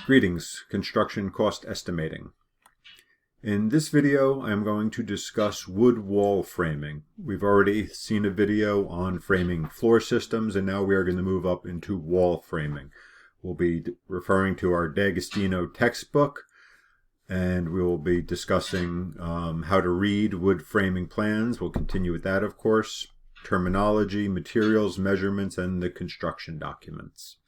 Greetings, construction cost estimating. In this video, I'm going to discuss wood wall framing. We've already seen a video on framing floor systems, and now we are going to move up into wall framing. We'll be referring to our D'Agostino textbook, and we will be discussing how to read wood framing plans. We'll continue with that, of course, terminology, materials, measurements, and the construction documents.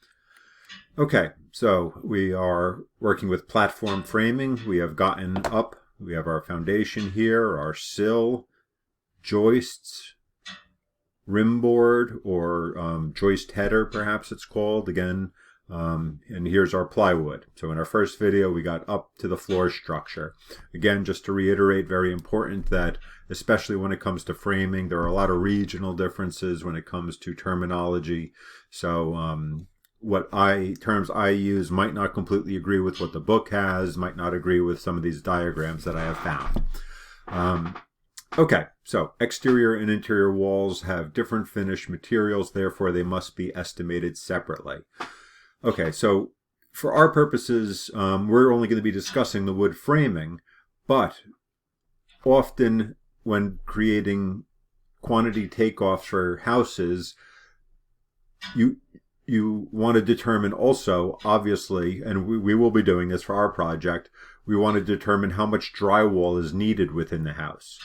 Okay, so we are working with platform framing. We have gotten up, we have our foundation here, our sill, joists, rim board, or joist header perhaps it's called, again, and here's our plywood. So in our first video we got up to the floor structure. Again, just to reiterate, very important that especially when it comes to framing, there are a lot of regional differences when it comes to terminology. So terms I use might not completely agree with what the book has, might not agree with some of these diagrams that I have found. Okay, so exterior and interior walls have different finish materials, therefore they must be estimated separately. Okay, so for our purposes, we're only going to be discussing the wood framing, but often when creating quantity takeoffs for houses, you want to determine also, obviously, and we will be doing this for our project, we want to determine how much drywall is needed within the house.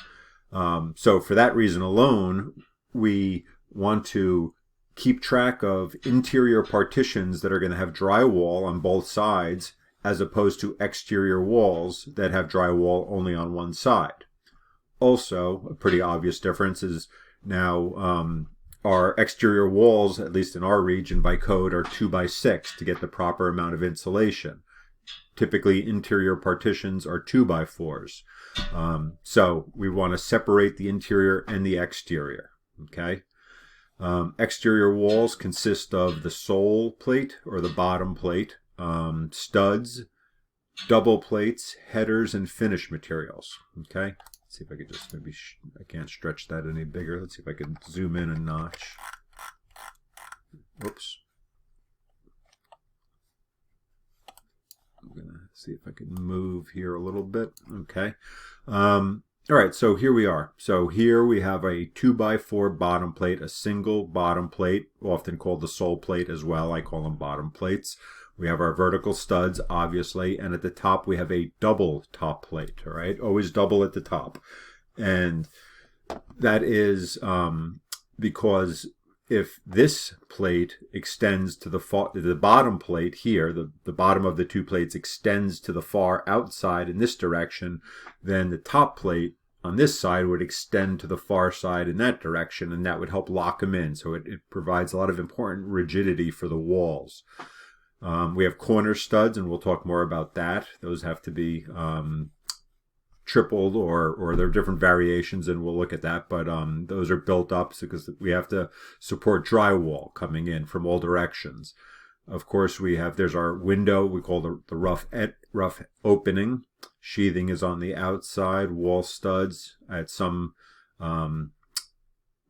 So for that reason alone, we want to keep track of interior partitions that are going to have drywall on both sides, as opposed to exterior walls that have drywall only on one side. Also, a pretty obvious difference is now our exterior walls, at least in our region by code, are 2x6 to get the proper amount of insulation. Typically, interior partitions are 2x4s. So we want to separate the interior and the exterior. Okay. Exterior walls consist of the sole plate or the bottom plate, studs, double plates, headers, and finish materials. Okay. Let's see if I could just maybe, I can't stretch that any bigger. Let's see if I can zoom in a notch. Whoops. I'm going to see if I can move here a little bit. Okay. All right, so here we are. So here we have a 2x4 bottom plate, a single bottom plate, often called the sole plate as well. I call them bottom plates. We have our vertical studs, obviously, and at the top we have a double top plate, all right? Always double at the top. And that is because if this plate extends to the bottom plate here, the bottom of the two plates extends to the far outside in this direction, then the top plate on this side would extend to the far side in that direction, and that would help lock them in. So it provides a lot of important rigidity for the walls. We have corner studs, and we'll talk more about that. Those have to be tripled, or there are different variations, and we'll look at that. But those are built up because we have to support drywall coming in from all directions. Of course, there's our window, we call the rough opening. Sheathing is on the outside, wall studs at some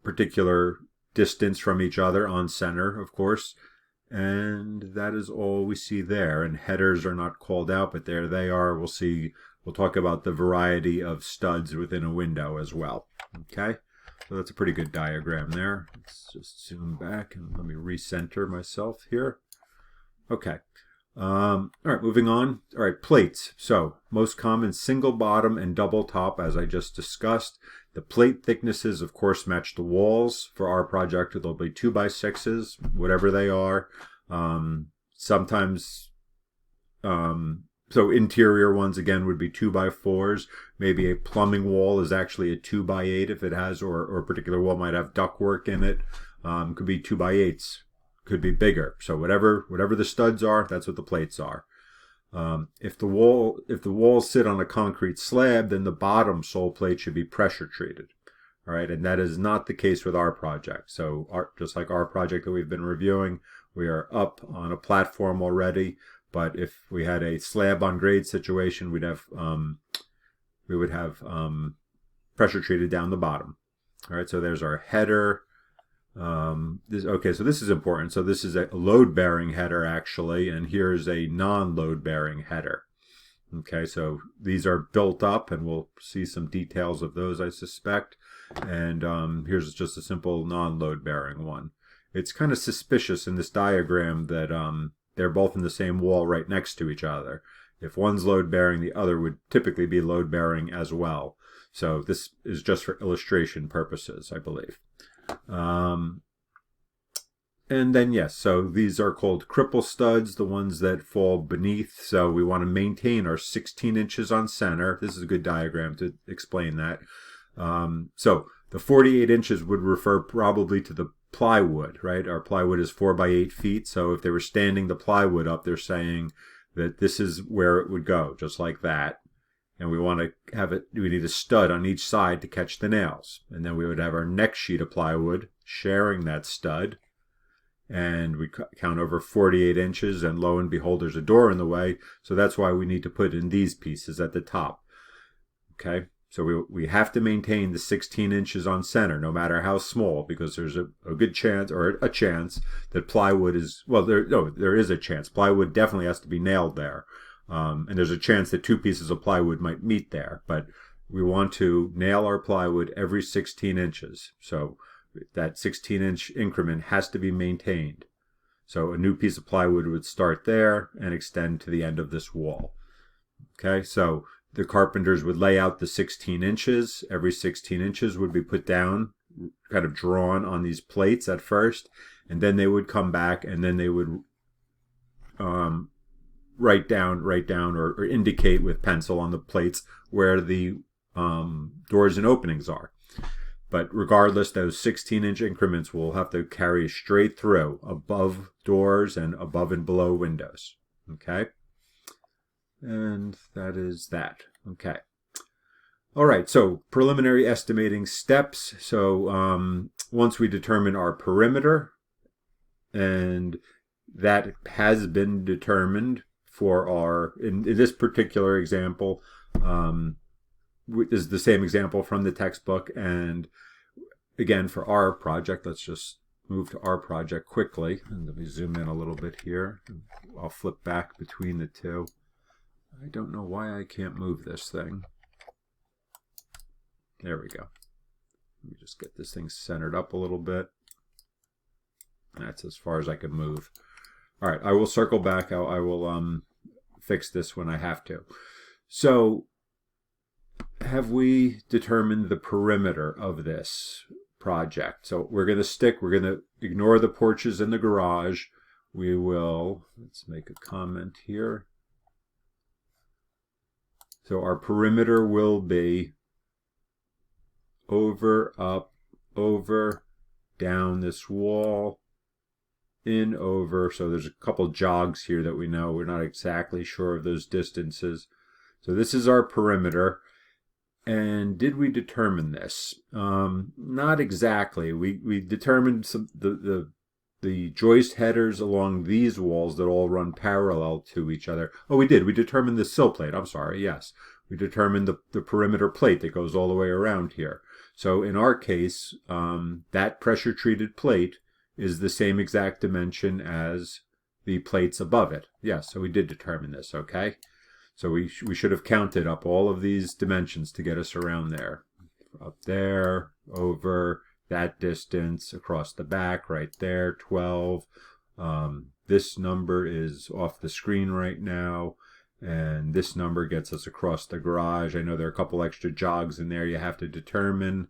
particular distance from each other on center, of course. And that is all we see there. And headers are not called out, but there they are. We'll talk about the variety of studs within a window as well. Okay, so that's a pretty good diagram there. Let's just zoom back and let me recenter myself here. Okay. All right, moving on. All right, plates. So most common single bottom and double top, as I just discussed. The plate thicknesses, of course, match the walls. For our project, they'll be 2x6s, whatever they are. Sometimes, so interior ones, again, would be 2x4s. Maybe a plumbing wall is actually a 2x8 if it has, or a particular wall might have ductwork in it. Could be 2x8s. Could be bigger. So whatever the studs are, that's what the plates are. If the walls sit on a concrete slab, then the bottom sole plate should be pressure treated. All right, and that is not the case with our project. So just like our project that we've been reviewing, we are up on a platform already. But if we had a slab on grade situation, we would have pressure treated down the bottom. All right, so there's our header. Okay, so this is important. So this is a load-bearing header actually, and here's a non-load-bearing header. Okay, so these are built up, and we'll see some details of those, I suspect. And here's just a simple non-load-bearing one. It's kind of suspicious in this diagram that they're both in the same wall right next to each other. If one's load-bearing, the other would typically be load-bearing as well. So this is just for illustration purposes, I believe. And then, yes, so these are called cripple studs, the ones that fall beneath. So we want to maintain our 16 inches on center. This is a good diagram to explain that. So the 48 inches would refer probably to the plywood, right? Our plywood is 4 by 8 feet. So if they were standing the plywood up, they're saying that this is where it would go, just like that. And we want to have it, we need a stud on each side to catch the nails. And then we would have our next sheet of plywood sharing that stud. And we count over 48 inches, and lo and behold, there's a door in the way. So that's why we need to put in these pieces at the top. Okay, so we have to maintain the 16 inches on center, no matter how small, because there's a good chance, or a chance, that plywood is, well, there is a chance. Plywood definitely has to be nailed there. And there's a chance that two pieces of plywood might meet there. But we want to nail our plywood every 16 inches. So that 16-inch increment has to be maintained. So a new piece of plywood would start there and extend to the end of this wall. Okay, so the carpenters would lay out the 16 inches. Every 16 inches would be put down, kind of drawn on these plates at first, and then they would come back and then they would write down or indicate with pencil on the plates where the doors and openings are. But regardless, those 16-inch increments will have to carry straight through above doors and above and below windows. Okay? And that is that. Okay. All right, so preliminary estimating steps. So once we determine our perimeter, and that has been determined for our, in this particular example, is the same example from the textbook. And again, for our project, let's just move to our project quickly. And let me zoom in a little bit here. I'll flip back between the two. I don't know why I can't move this thing. There we go. Let me just get this thing centered up a little bit. That's as far as I can move. All right, I will circle back. I will fix this when I have to. So, have we determined the perimeter of this project? So we're going to ignore the porches and the garage. We will, let's make a comment here. So our perimeter will be over, up, over, down this wall, in, over. So there's a couple jogs here that we know. We're not exactly sure of those distances. So this is our perimeter. And did we determine this? Not exactly. We determined some the joist headers along these walls that all run parallel to each other. Oh, we did. We determined the sill plate. I'm sorry. Yes. We determined the perimeter plate that goes all the way around here. So in our case, that pressure-treated plate is the same exact dimension as the plates above it. Yes, so we did determine this, okay? So we should have counted up all of these dimensions to get us around there. Up there, over, that distance, across the back, right there, 12. This number is off the screen right now, and this number gets us across the garage. I know there are a couple extra jogs in there you have to determine.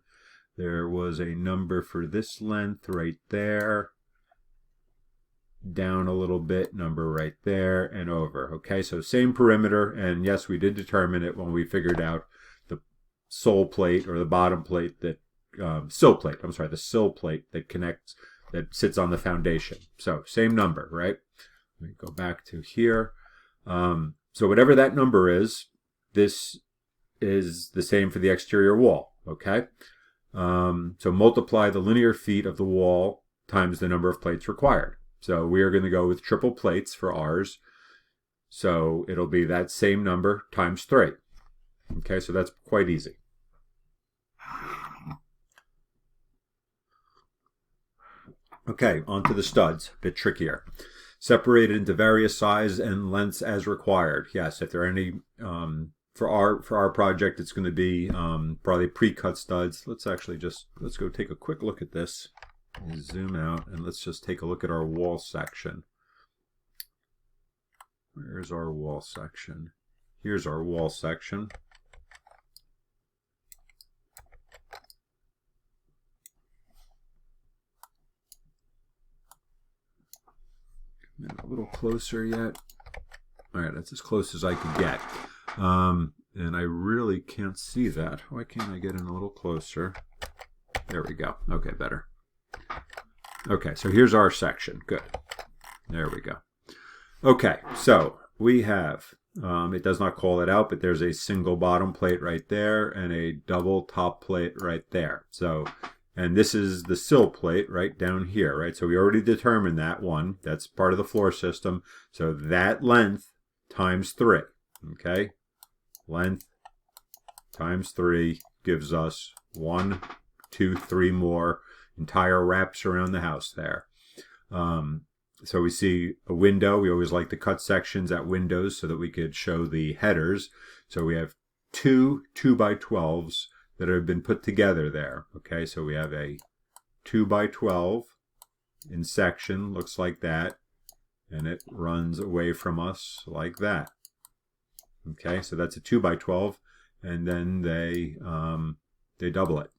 There was a number for this length right there. Down a little bit, number right there, and over. Okay, so same perimeter, and yes, we did determine it when we figured out the sole plate, or the bottom plate that, sill plate, I'm sorry, the sill plate that connects, that sits on the foundation. So same number, right? Let me go back to here. So whatever that number is, this is the same for the exterior wall, okay? So multiply the linear feet of the wall times the number of plates required. So we are going to go with triple plates for ours. So it'll be that same number times 3. Okay, so that's quite easy. Okay, on to the studs. A bit trickier. Separated into various sizes and lengths as required. Yes, if there are any, for our project, it's going to be probably pre-cut studs. Let's go take a quick look at this. Zoom out and let's just take a look at our wall section. Where's our wall section? Here's our wall section. A little closer yet. All right, that's as close as I could get. And I really can't see that. Why can't I get in a little closer? There we go. Okay, better. Okay, so here's our section. Good. There we go. Okay, so we have, it does not call it out, but there's a single bottom plate right there and a double top plate right there. So, and this is the sill plate right down here, right? So we already determined that one. That's part of the floor system. So that length times 3, okay? Length times 3 gives us 1, 2, 3 more entire wraps around the house there. So we see a window. We always like to cut sections at windows so that we could show the headers. So we have 2 2x12s that have been put together there. Okay, so we have a 2x12 in section, looks like that, and it runs away from us like that. Okay, so that's a 2x12, and then they double it.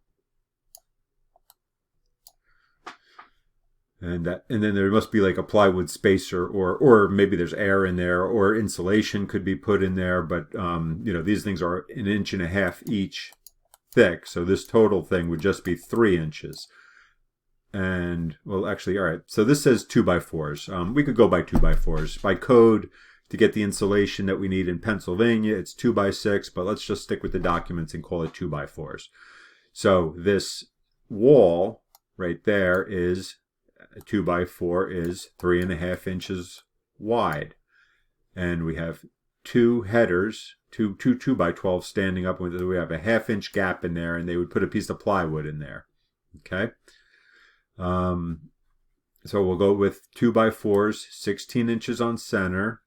And then there must be like a plywood spacer, or maybe there's air in there, or insulation could be put in there. But you know, these things are 1.5 inches each thick, so this total thing would just be 3 inches. And well, actually, all right. So this says 2x4s. We could go by 2x4s by code to get the insulation that we need in Pennsylvania. It's 2x6, but let's just stick with the documents and call it 2x4s. So this wall right there is. A 2x4 is 3.5 inches wide, and we have 2 headers, two 2x12s standing up. We have a 1/2 inch gap in there, and they would put a piece of plywood in there. Okay, so we'll go with 2x4s, 16 inches on center,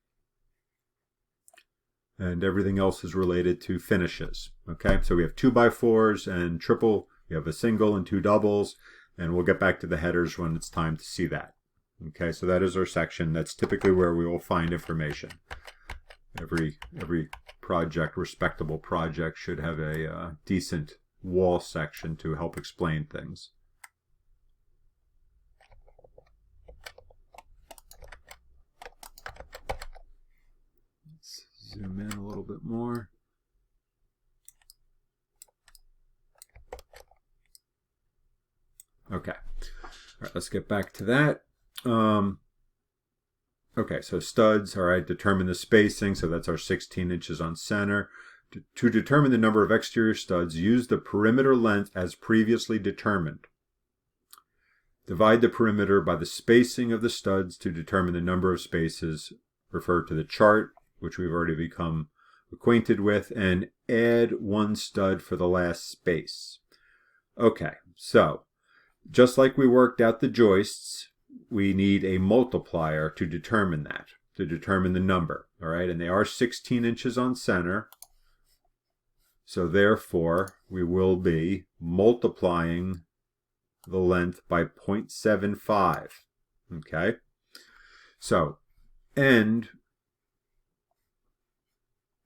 and everything else is related to finishes. Okay, so we have 2x4s and triple. We have a single and 2 doubles. And we'll get back to the headers when it's time to see that. Okay, so that is our section. That's typically where we will find information. Every project, respectable project, should have a decent wall section to help explain things. Let's zoom in a little bit more. Okay, all right, let's get back to that. Okay, so studs, all right, determine the spacing, so that's our 16 inches on center. To determine the number of exterior studs, use the perimeter length as previously determined. Divide the perimeter by the spacing of the studs to determine the number of spaces. Refer to the chart, which we've already become acquainted with, and add 1 stud for the last space. Okay, so just like we worked out the joists, we need a multiplier to determine that, to determine the number. All right, and they are 16 inches on center. So therefore, we will be multiplying the length by 0.75. Okay, so and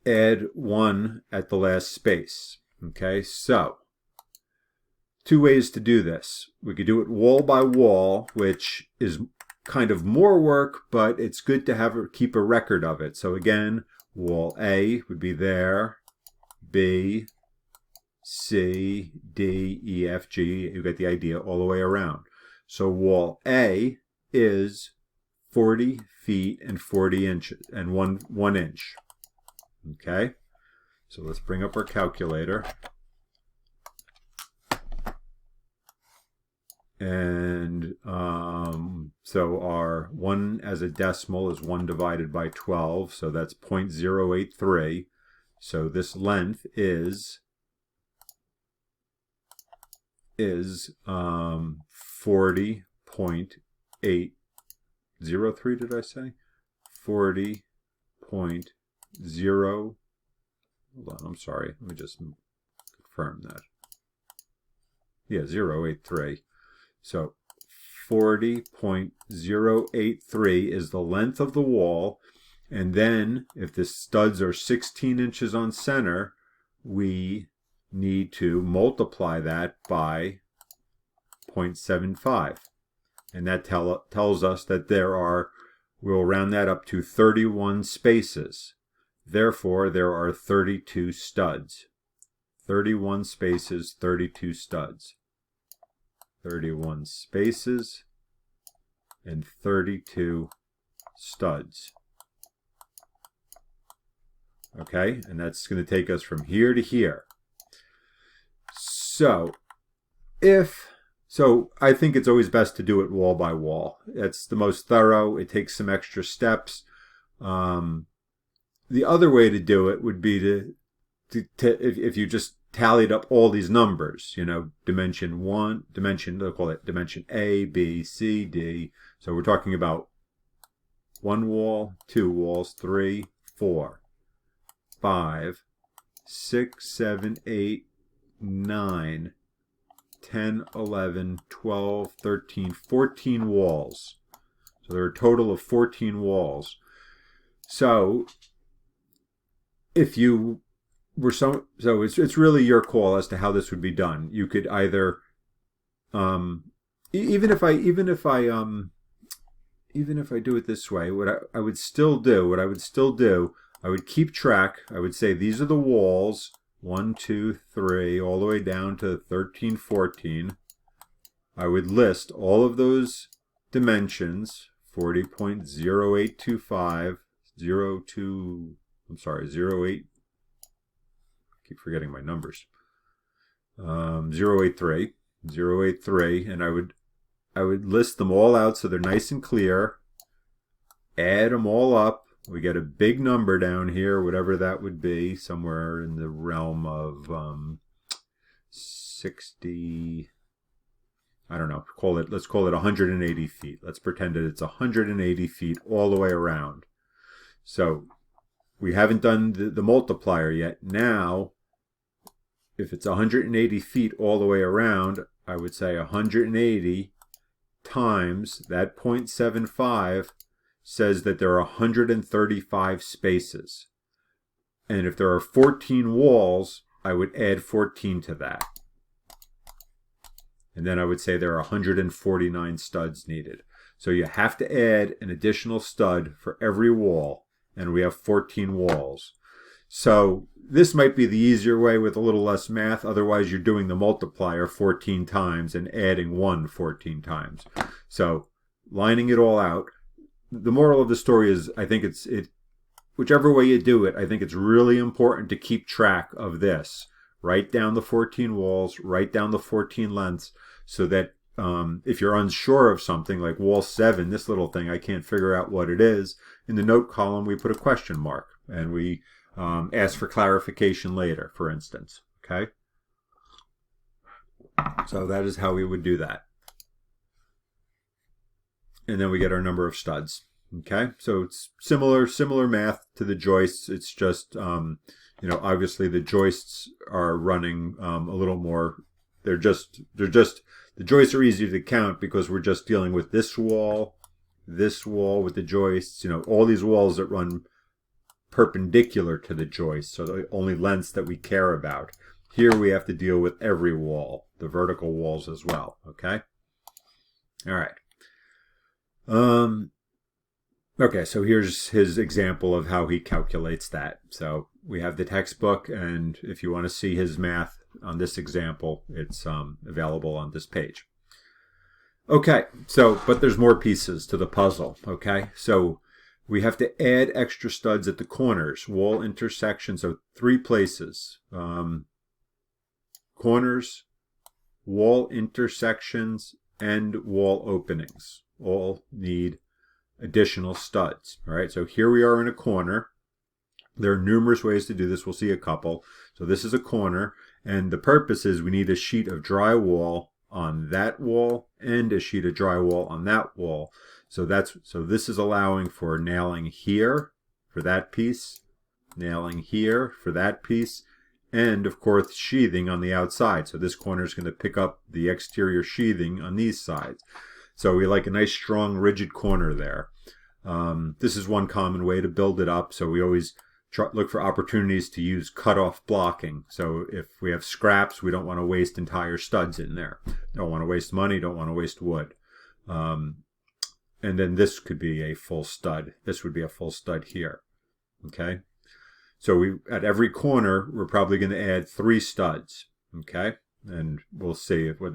add 1 at the last space. Okay, so 2 ways to do this. We could do it wall by wall, which is kind of more work, but it's good to keep a record of it. So again, wall A would be there, B, C, D, E, F, G. You get the idea all the way around. So wall A is 40 feet and 40 inches and 1 inch. Okay, so let's bring up our calculator. And so our 1 as a decimal is 1 divided by 12, so that's 0.083. So this length is 40 40.803, did I say? 40.0, hold on, I'm sorry, let me just confirm that. Yeah, 0.83. So 40.083 is the length of the wall. And then if the studs are 16 inches on center, we need to multiply that by 0.75. And that tells us that we'll round that up to 31 spaces. Therefore, there are 32 studs. 31 spaces, 32 studs. 31 spaces and 32 studs. Okay, and that's going to take us from here to here. So I think it's always best to do it wall by wall. That's the most thorough. It takes some extra steps. The other way to do it would be to if you just tallied up all these numbers, dimension 1, they'll call it dimension A, B, C, D. So we're talking about 1 wall, 2 walls, 3, 4, 5, 6, 7, 8, 9, 10, 11, 12, 13, 14 walls. So there are a total of 14 walls. So if you were it's really your call as to how this would be done. You could either even if I do it this way, what I would still do, I would keep track. I would say these are the walls, 1, 2, 3, all the way down to 13, 14. I would list all of those dimensions, 40.0825, 08, keep forgetting my numbers, 083, and I would list them all out so they're nice and clear, add them all up. We get a big number down here, whatever that would be, somewhere in the realm of 60, I don't know, let's call it 180 feet. Let's pretend that it's 180 feet all the way around. So we haven't done the multiplier yet. Now, if it's 180 feet all the way around, I would say 180 times that 0.75 says that there are 135 spaces. And if there are 14 walls, I would add 14 to that. And then I would say there are 149 studs needed. So you have to add an additional stud for every wall, and we have 14 walls. So this might be the easier way with a little less math. Otherwise, you're doing the multiplier 14 times and adding 1 14 times. So lining it all out. The moral of the story is, I think whichever way you do it, I think it's really important to keep track of this. Write down the 14 walls, write down the 14 lengths, so that if you're unsure of something like wall 7, this little thing, I can't figure out what it is, in the note column we put a question mark, and we ask for clarification later, for instance. Okay? So that is how we would do that. And then we get our number of studs. Okay, so it's similar math to the joists. It's just obviously the joists are running a little more. The joists are easier to count because we're just dealing with this wall with the joists. All these walls that run perpendicular to the joists, so the only lengths that we care about. Here we have to deal with every wall, the vertical walls as well. Okay, all right. Okay, so here's his example of how he calculates that. So we have the textbook, and if you want to see his math on this example, it's available on this page. Okay, but there's more pieces to the puzzle, okay? So we have to add extra studs at the corners, wall intersections of 3 places. Corners, wall intersections, and wall openings all need additional studs. All right, so here we are in a corner. There are numerous ways to do this. We'll see a couple. So this is a corner, and the purpose is we need a sheet of drywall on that wall and a sheet of drywall on that wall. So this is allowing for nailing here for that piece, nailing here for that piece, and of course sheathing on the outside. So this corner is going to pick up the exterior sheathing on these sides. So we like a nice strong rigid corner there. This is one common way to build it up. So we always look for opportunities to use cutoff blocking. So if we have scraps, we don't want to waste entire studs in there. Don't want to waste money, don't want to waste wood. And then this could be a full stud. This would be a full stud here. Okay. So at every corner, we're probably going to add 3 studs. Okay. And we'll see if I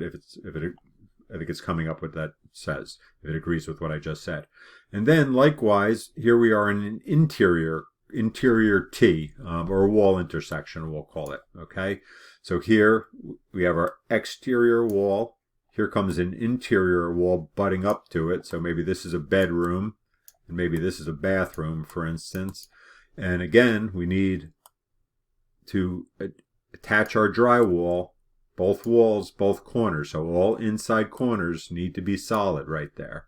think it's coming up what that says, if it agrees with what I just said. And then likewise, here we are in an interior T, or wall intersection, we'll call it. Okay. So here we have our exterior wall. Here comes an interior wall butting up to it. So maybe this is a bedroom and maybe this is a bathroom, for instance. And again, we need to attach our drywall, both walls, both corners. So all inside corners need to be solid right there.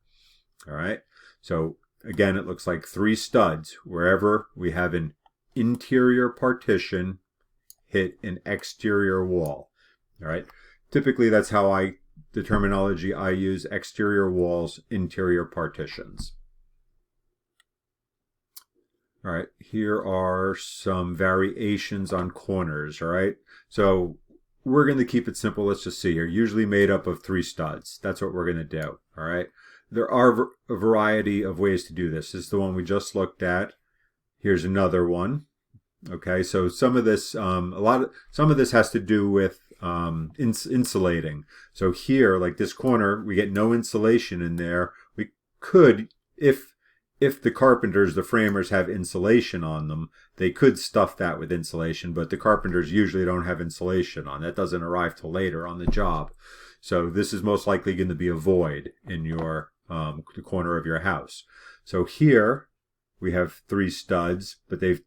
All right. So again, it looks like 3 studs. Wherever we have an interior partition, hit an exterior wall. All right. Typically, that's how the terminology I use: exterior walls, interior partitions. All right. Here are some variations on corners. All right. So we're going to keep it simple. Let's just see here. Usually made up of 3 studs. That's what we're going to do. All right. There are a variety of ways to do this. This is the one we just looked at. Here's another one. Okay, so some of this has to do with insulating. So here, like this corner, we get no insulation in there. We could, if the carpenters, the framers, have insulation on them, they could stuff that with insulation, but the carpenters usually don't have insulation on. That doesn't arrive till later on the job. So this is most likely going to be a void in your the corner of your house. So here we have 3 studs, but they've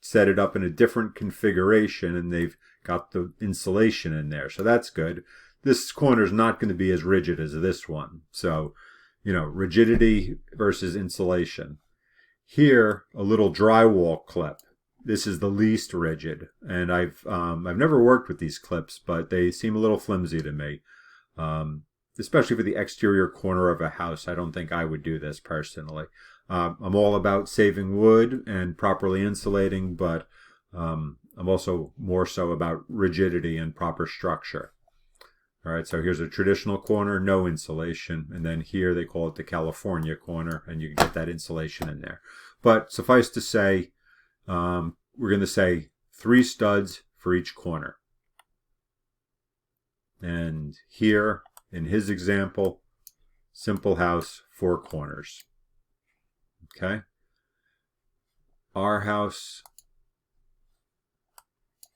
set it up in a different configuration and they've got the insulation in there. So that's good. This corner is not going to be as rigid as this one. So, you know, rigidity versus insulation. Here, a little drywall clip. This is the least rigid, and I've never worked with these clips, but they seem a little flimsy to me. Especially for the exterior corner of a house. I don't think I would do this personally. I'm all about saving wood and properly insulating, but I'm also more so about rigidity and proper structure. All right, so here's a traditional corner, no insulation, and then here they call it the California corner, and you can get that insulation in there. But suffice to say, we're going to say 3 studs for each corner. And here, in his example, simple house, 4 corners. Okay. Our house,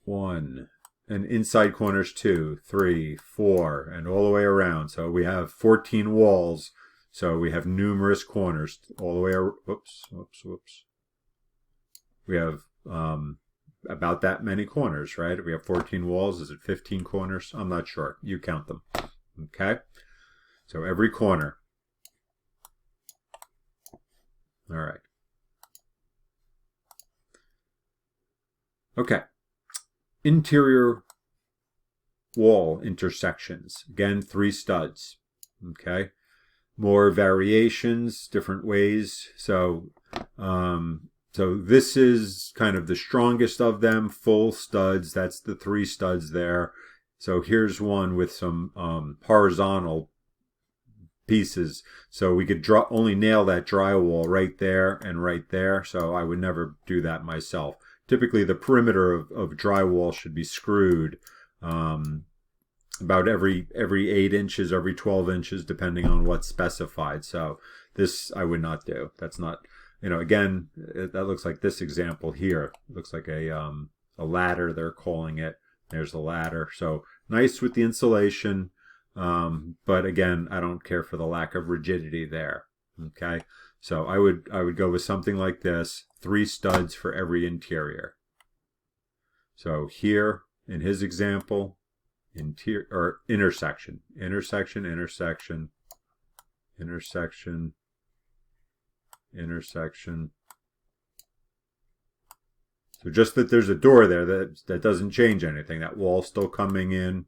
1. And inside corners 2, 3, 4, and all the way around. So we have 14 walls. So we have numerous corners all the way around. Whoops. We have about that many corners, right? We have 14 walls. Is it 15 corners? I'm not sure. You count them. Okay. So every corner. All right. Okay. Interior wall intersections. Again, 3 studs. Okay. More variations, different ways. So this is kind of the strongest of them, full studs. That's the 3 studs there. So here's one with some horizontal pieces. So we could only nail that drywall right there and right there. So I would never do that myself. Typically, the perimeter of drywall should be screwed about every 8 inches, every 12 inches, depending on what's specified. So this I would not do. That's not, you know, again, that looks like this example here. It looks like a ladder, they're calling it. There's the ladder. So nice with the insulation, but again, I don't care for the lack of rigidity there. Okay, so I would go with something like this: 3 studs for every interior. So here in his example, interior or intersection, intersection, intersection, intersection, intersection. So just that there's a door there, that doesn't change anything. That wall's still coming in.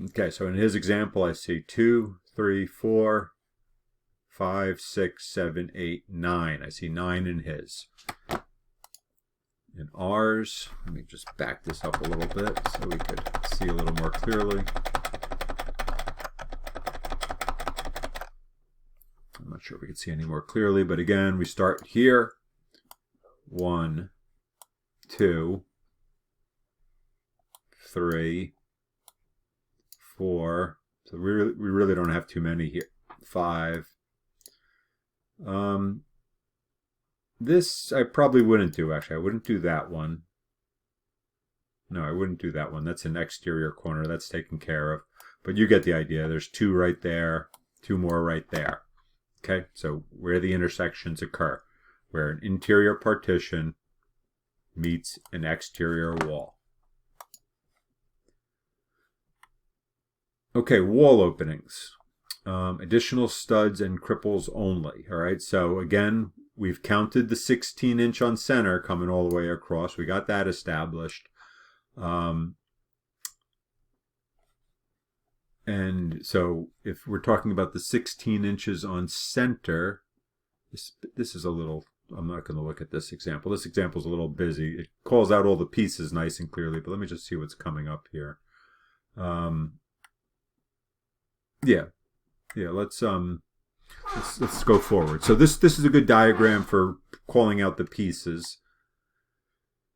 Okay, so in his example, I see 2, 3, 4, 5, 6, 7, 8, 9. I see 9 in his. In ours, let me just back this up a little bit so we could see a little more clearly. I'm not sure if we can see any more clearly, but again, we start here. 1, 2, 3, 4. So we really don't have too many here. 5. This I probably wouldn't do, actually. I wouldn't do that one. No, I wouldn't do that one. That's an exterior corner. That's taken care of. But you get the idea. There's 2 right there, 2 more right there. Okay, so where the intersections occur, where an interior partition meets an exterior wall. Okay, wall openings. Additional studs and cripples only. All right, so again, we've counted the 16-inch on center coming all the way across. We got that established. And so if we're talking about the 16 inches on center, this is a little, I'm not going to look at this example. This example is a little busy. It calls out all the pieces nice and clearly, but let me just see what's coming up here. Yeah, let's go forward. So this is a good diagram for calling out the pieces.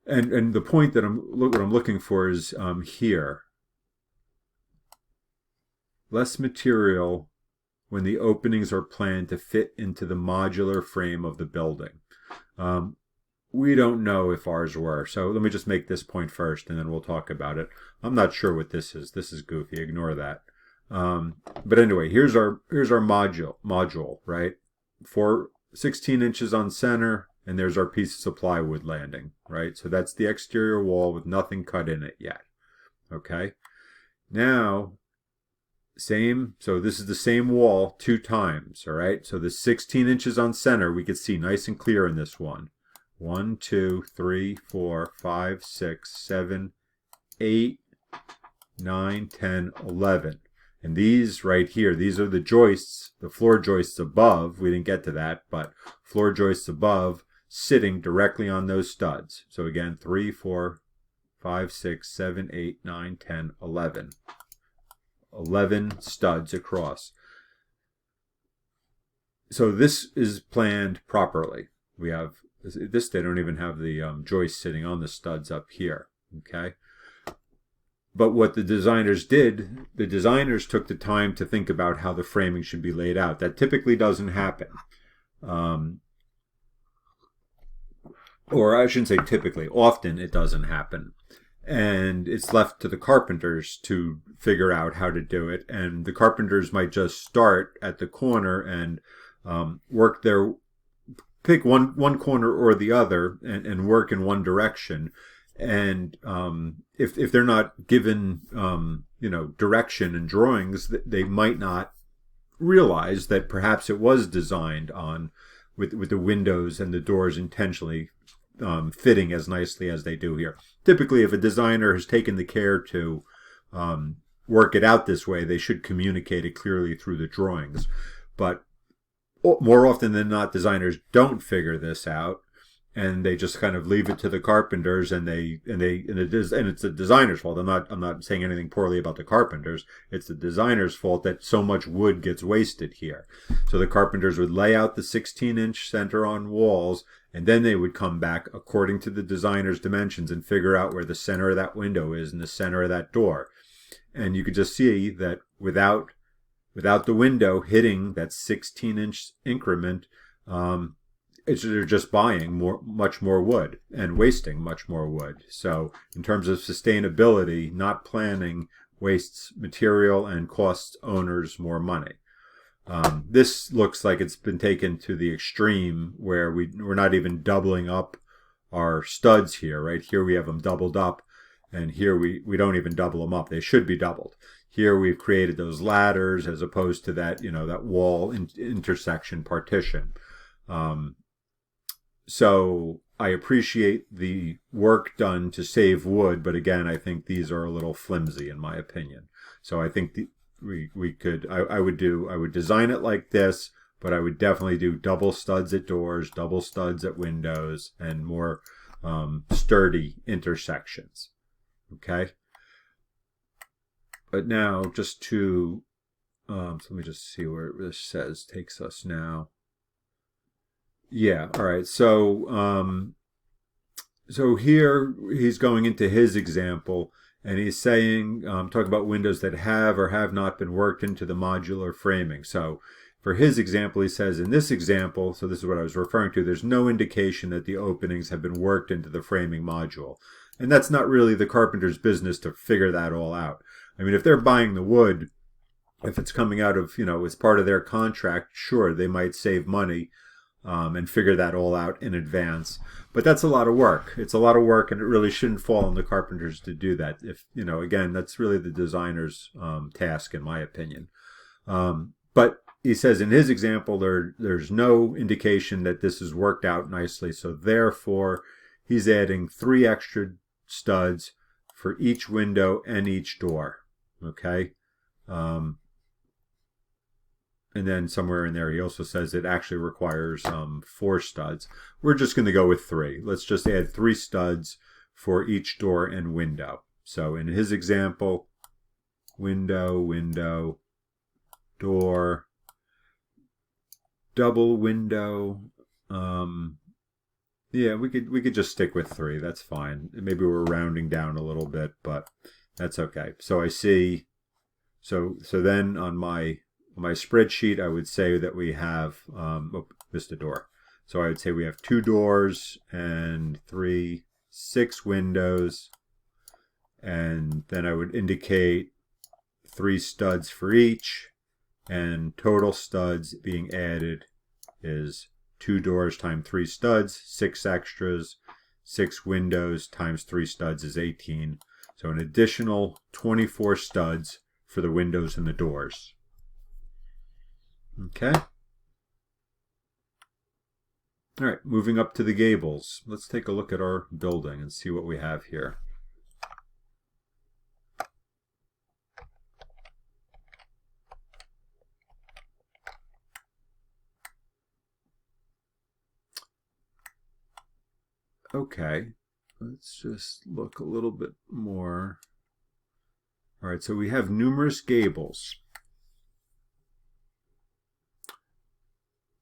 And the point that what I'm looking for is here. Less material when the openings are planned to fit into the modular frame of the building. We don't know if ours were, so let me just make this point first and then we'll talk about it. I'm not sure what this is. This is goofy. Ignore that. But anyway, here's our module, right? 16 inches on center, and there's our piece of plywood landing, right? So that's the exterior wall with nothing cut in it yet. Okay. Now, so this is the same wall 2 times, all right? So the 16 inches on center, we could see nice and clear in this one. 1, 2, 3, 4, 5, 6, 7, 8, 9, 10, 11. And these right here, these are the joists, the floor joists above. We didn't get to that, but floor joists above sitting directly on those studs. So again, 3, 4, 5, 6, 7, 8, 9, 10, 11. 11 studs across. So this is planned properly. We have this, they don't even have the joist sitting on the studs up here. Okay. But what the designers did, the designers took the time to think about how the framing should be laid out. That typically doesn't happen. Or I shouldn't say typically, often it doesn't happen. And it's left to the carpenters to figure out how to do it. And the carpenters might just start at the corner and pick one corner or the other and work in one direction. And if they're not given direction and drawings, they might not realize that perhaps it was designed with the windows and the doors intentionally fitting as nicely as they do here. Typically, if a designer has taken the care to work it out this way, they should communicate it clearly through the drawings. But more often than not, designers don't figure this out, and they just kind of leave it to the carpenters, and it's the designer's fault. I'm not saying anything poorly about the carpenters. It's the designer's fault that so much wood gets wasted here. So the carpenters would lay out the 16-inch center on walls, and then they would come back according to the designer's dimensions and figure out where the center of that window is and the center of that door. And you could just see that without the window hitting that 16-inch increment, they're just buying much more wood and wasting much more wood. So in terms of sustainability, not planning wastes material and costs owners more money. This looks like it's been taken to the extreme where we're not even doubling up our studs here. Right here we have them doubled up, And here we don't even double them up. They should be doubled. Here we've created those ladders as opposed to that, that wall intersection partition. So I appreciate the work done to save wood, but again, I think these are a little flimsy in my opinion. So I think I would design it like this, but I would definitely do double studs at doors, double studs at windows, and more sturdy intersections. Okay. But now just to, so let me just see where this takes us now. Yeah. All right. So, so here he's going into his example, and he's saying, talking about windows that have or have not been worked into the modular framing. So for his example, he says, in this example, so this is what I was referring to, there's no indication that the openings have been worked into the framing module. And that's not really the carpenter's business to figure that all out. I mean, if they're buying the wood, if it's coming out of, as part of their contract, sure, they might save money and figure that all out in advance. But that's a lot of work. It's a lot of work, and it really shouldn't fall on the carpenters to do that. If, again, that's really the designer's task, in my opinion. But he says in his example, there's no indication that this is worked out nicely. So therefore, he's adding 3 extra studs for each window and each door. Okay. And then somewhere in there, he also says it actually requires 4 studs. We're just going to go with 3. Let's just add 3 studs for each door and window. So in his example, window, window, door, double window. Yeah, we could just stick with 3. That's fine. Maybe we're rounding down a little bit, but that's okay. So I see. So then on my spreadsheet, I would say that we have missed a door. So I would say we have 2 doors and 6 windows, and then I would indicate 3 studs for each, and total studs being added is 2 doors times 3 studs, 6 extras, 6 windows times 3 studs is 18. So an additional 24 studs for the windows and the doors. Okay. All right, moving up to the gables. Let's take a look at our building and see what we have here. Okay, let's just look a little bit more. All right, so we have numerous gables.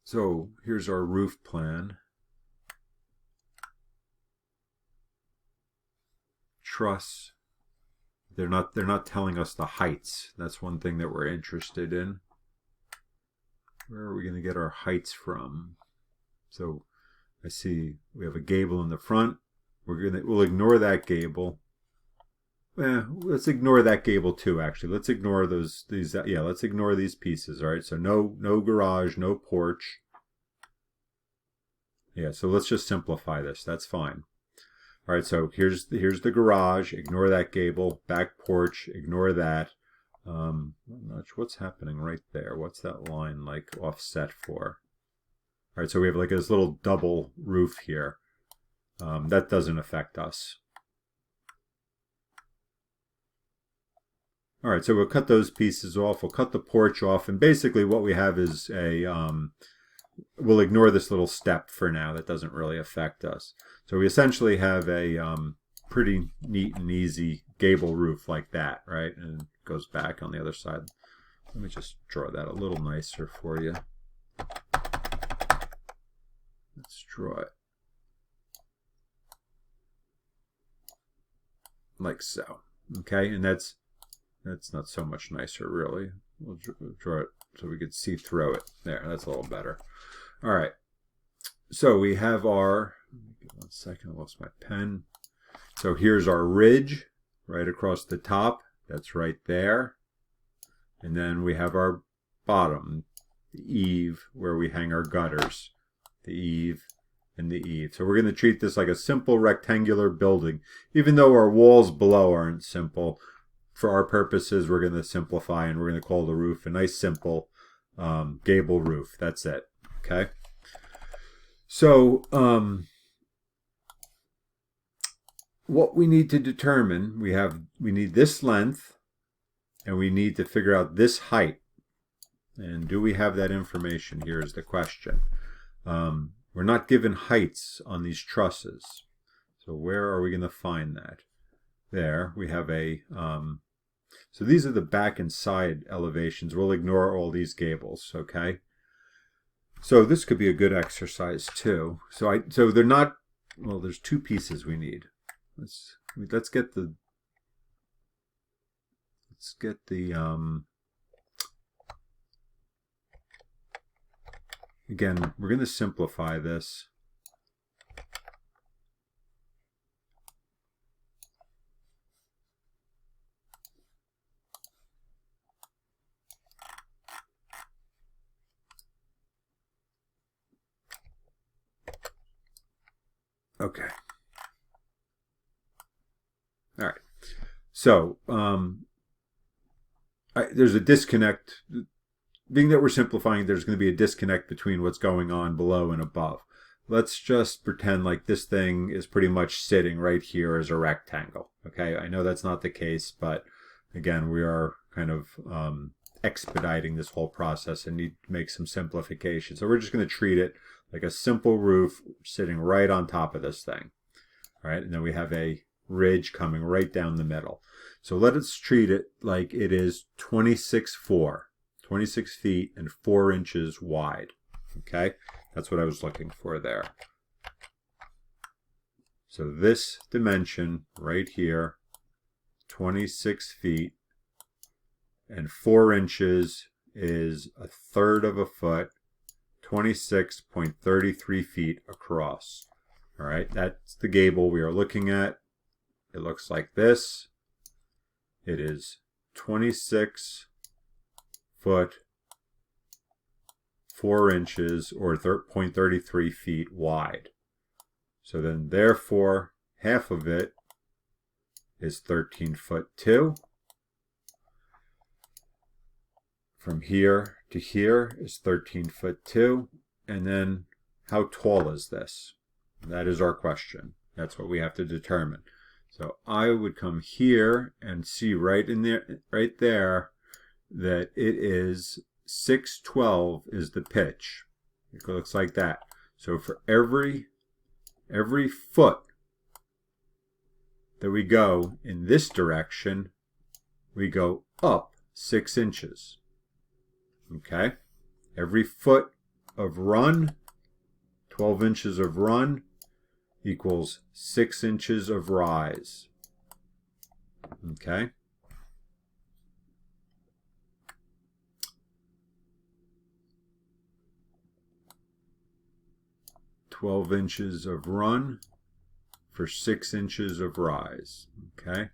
So here's our roof plan. Truss. They're not telling us the heights. That's one thing that we're interested in. Where are we going to get our heights from? So I see we have a gable in the front. We'll ignore that gable. Let's ignore that gable too, actually. Let's ignore let's ignore these pieces, all right? So no garage, no porch. Yeah, so let's just simplify this. That's fine. All right, so here's the garage. Ignore that gable. Back porch, ignore that. I'm not sure what's happening right there. What's that line like offset for? All right, so we have like this little double roof here. That doesn't affect us. All right, so we'll cut those pieces off. We'll cut the porch off, and basically what we have is we'll ignore this little step for now. That doesn't really affect us. So we essentially have a pretty neat and easy gable roof like that, right? And it goes back on the other side. Let me just draw that a little nicer for you. Let's draw it like so. Okay, and that's not so much nicer, really. We'll draw it so we could see through it. There, that's a little better. All right. So we have our, give me 1 second, I lost my pen. So here's our ridge right across the top. That's right there. And then we have our bottom, the eave, where we hang our gutters. The eave, and the eave. So we're going to treat this like a simple rectangular building. Even though our walls below aren't simple, for our purposes, we're going to simplify and we're going to call the roof a nice simple gable roof. That's it. Okay. So what we need to determine, we need this length and we need to figure out this height. And do we have that information? Here is the question. We're not given heights on these trusses. So where are we going to find that? There, we have a, so these are the back and side elevations. We'll ignore all these gables, okay? So this could be a good exercise too. So they're not, well, there's two pieces we need. Let's get the, again, we're going to simplify this. Okay. All right. So there's a disconnect. Being that we're simplifying, there's going to be a disconnect between what's going on below and above. Let's just pretend like this thing is pretty much sitting right here as a rectangle. Okay, I know that's not the case, but again, we are kind of expediting this whole process and need to make some simplification. So we're just going to treat it like a simple roof sitting right on top of this thing. All right, and then we have a ridge coming right down the middle. So let us treat it like it is 26 feet and 4 inches wide. Okay, that's what I was looking for there. So this dimension right here, 26 feet and 4 inches is 1/3 of a foot, 26.33 feet across. All right, that's the gable we are looking at. It looks like this. It is 26 foot 4 inches or 0.33 feet wide. So then therefore half of it is 13 foot 2. From here to here is 13 foot 2. And then how tall is this? That is our question. That's what we have to determine. So I would come here and see right there that it is 612 is the pitch. It looks like that. So for every foot that we go in this direction, we go up 6 inches. Okay? Every foot of run, 12 inches of run, equals 6 inches of rise. Okay? "12 inches of run for 6 inches of rise." Okay?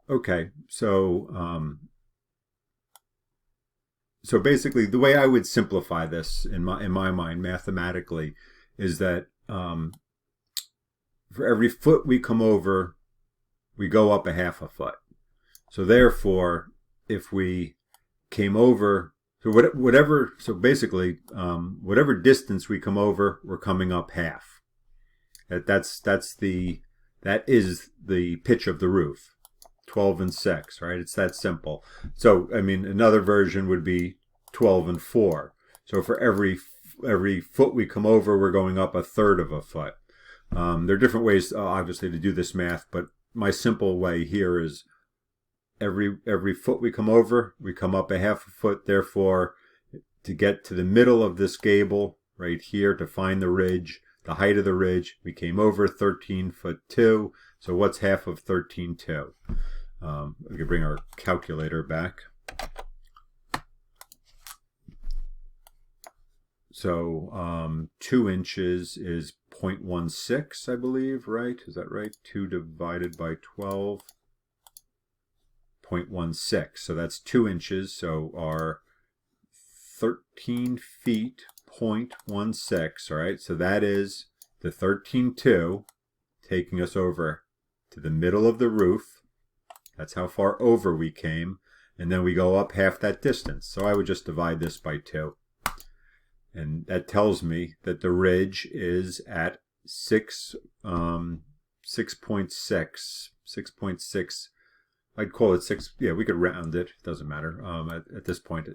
Okay, so so basically the way I would simplify this in my mind mathematically is that for every foot we come over, we go up 1/2 foot. So therefore, if we came over, so basically, whatever distance we come over, we're coming up half. That is the pitch of the roof, 12 and 6, right? It's that simple. So I mean, another version would be 12 and 4. So for every foot we come over, we're going up 1/3 of a foot. There are different ways, obviously, to do this math, but my simple way here is every foot we come over, we come up 1/2 foot. Therefore, to get to the middle of this gable right here, to find the ridge, the height of the ridge, we came over 13 foot 2. So what's half of 13.2? We can bring our calculator back. So 2 inches is 0.16, I believe, right? Is that right? 2 divided by 12, 0.16. So that's 2 inches. So our 13 feet 6.16, all right? So that is the 13.2 taking us over to the middle of the roof. That's how far over we came. And then we go up half that distance. So I would just divide this by 2. And that tells me that the ridge is at 6.6. 6.6. I'd call it 6. Yeah, we could round it. It doesn't matter. At this point,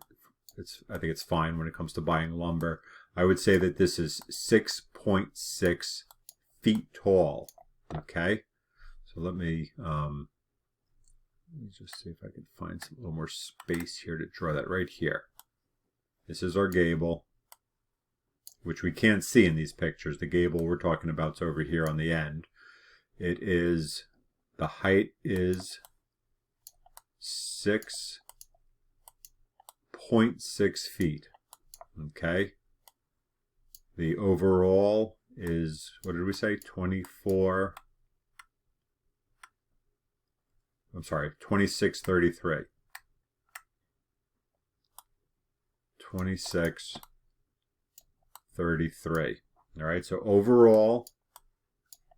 I think it's fine when it comes to buying lumber. I would say that this is 6.6 feet tall. Okay, so let me just see if I can find a little more space here to draw that right here. This is our gable, which we can't see in these pictures. The gable we're talking about is over here on the end. It is, the height is 6.6 feet. Okay. The overall is, what did we say? 2633. 2633. All right, so overall,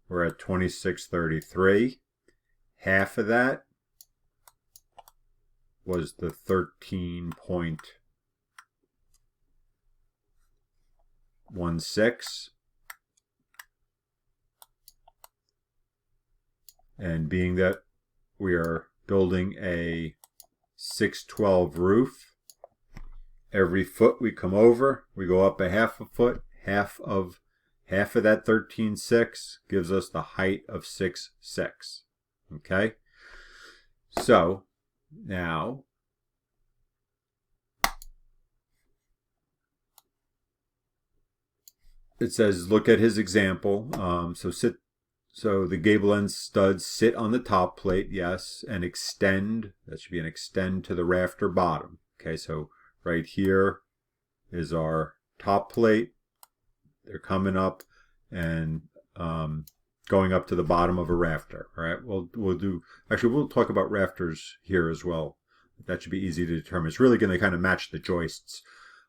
we're at 2633. Half of that was the 13.16. And being that we are building a 612 roof, every foot we come over, we go up a half a foot. Half of that 13.6 gives us the height of 6.6. Okay? So, now, it says, look at his example. So the gable end studs sit on the top plate, yes, and extend. That should be an extend to the rafter bottom. Okay, so right here is our top plate. They're coming up and going up to the bottom of a rafter. All right, we'll talk about rafters here as well. That should be easy to determine. It's really going to kind of match the joists.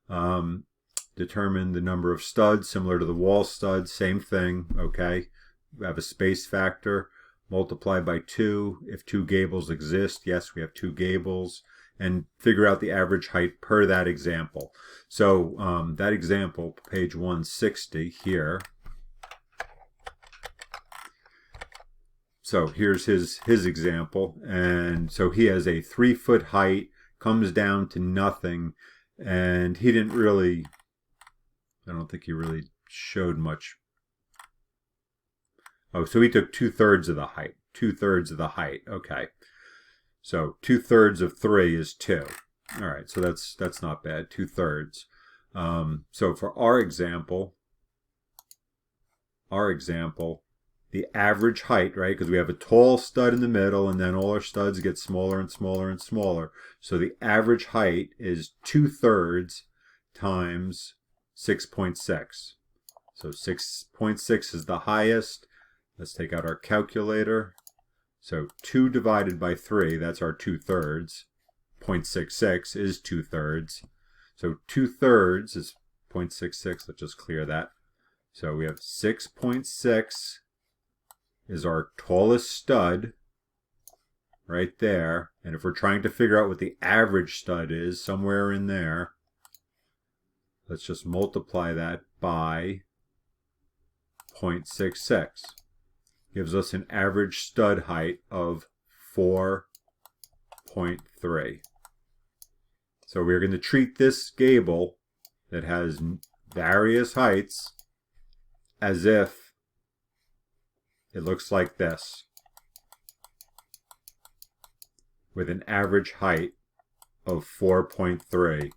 Determine the number of studs, similar to the wall studs, same thing. Okay. We have a space factor, multiply by 2. If 2 gables exist, yes, we have 2 gables, and figure out the average height per that example. So that example, page 160 here. So here's his example, and so he has a 3-foot height, comes down to nothing, and he didn't really, I don't think he really showed much. Oh, so he took 2/3 of the height. 2/3 of the height. Okay. So 2/3 of 3 is 2. All right. So that's not bad. 2/3. So for our example, the average height, right? Because we have a tall stud in the middle, and then all our studs get smaller and smaller and smaller. So the average height is 2/3 times 6.6. So 6.6 is the highest. Let's take out our calculator. So 2 divided by 3, that's our 2/3. 0.66 is 2/3. So 2/3 is 0.66. Let's just clear that. So we have 6.6 is our tallest stud right there. And if we're trying to figure out what the average stud is, somewhere in there, let's just multiply that by 0.66. Gives us an average stud height of 4.3. So we're going to treat this gable that has various heights as if it looks like this, with an average height of 4.3.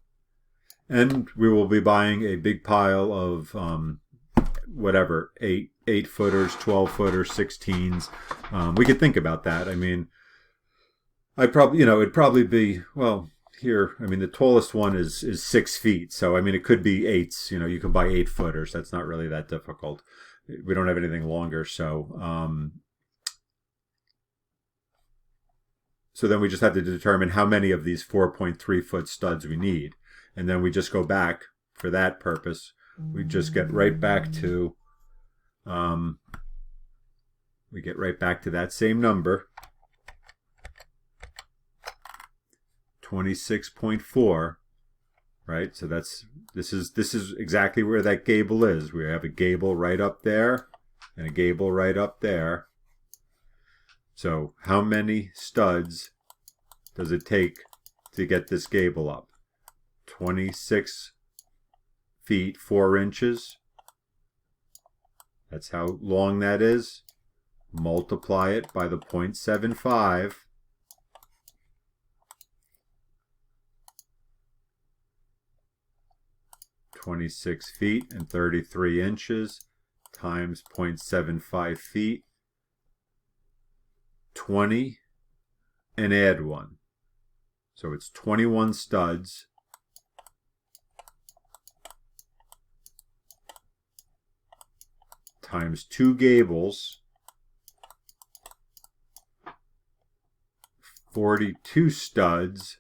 And we will be buying a big pile of whatever, 8-footers, 12-footers, 16s. We could think about that. I mean, it'd probably be, well, here, I mean, the tallest one is 6 feet. So, I mean, it could be 8s. You can buy 8-footers. That's not really that difficult. We don't have anything longer. So then we just have to determine how many of these 4.3-foot studs we need. And then we just go back for that purpose. we just get right back to that same number, 26.4, right? So this is exactly where that gable is. We have a gable right up there and a gable right up there. So how many studs does it take to get this gable up? 26 feet 4 inches. That's how long that is. Multiply it by the 0.75. (26 feet and 33 inches) times 0.75 feet. 20 and add 1. So it's 21 studs times 2 gables, 42 studs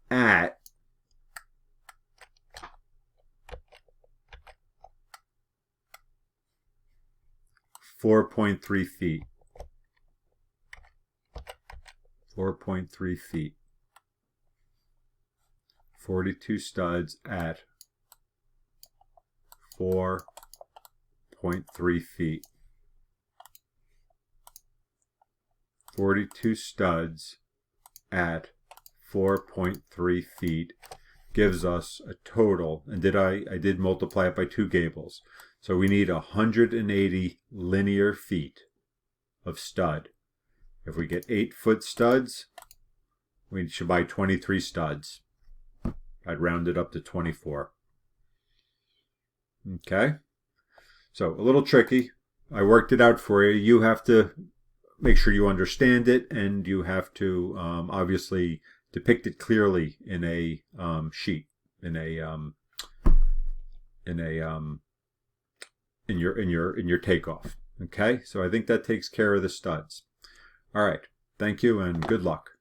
at 4.3 feet. 4.3 feet. 42 studs at 4.3 feet. 42 studs at 4.3 feet gives us a total, and I did multiply it by 2 gables. So we need 180 linear feet of stud. If we get 8-foot studs, we should buy 23 studs. I'd round it up to 24. Okay, so a little tricky. I worked it out for you. You have to make sure you understand it, and you have to obviously depict it clearly in a sheet, in your takeoff. Okay, so I think that takes care of the studs. All right, thank you and good luck.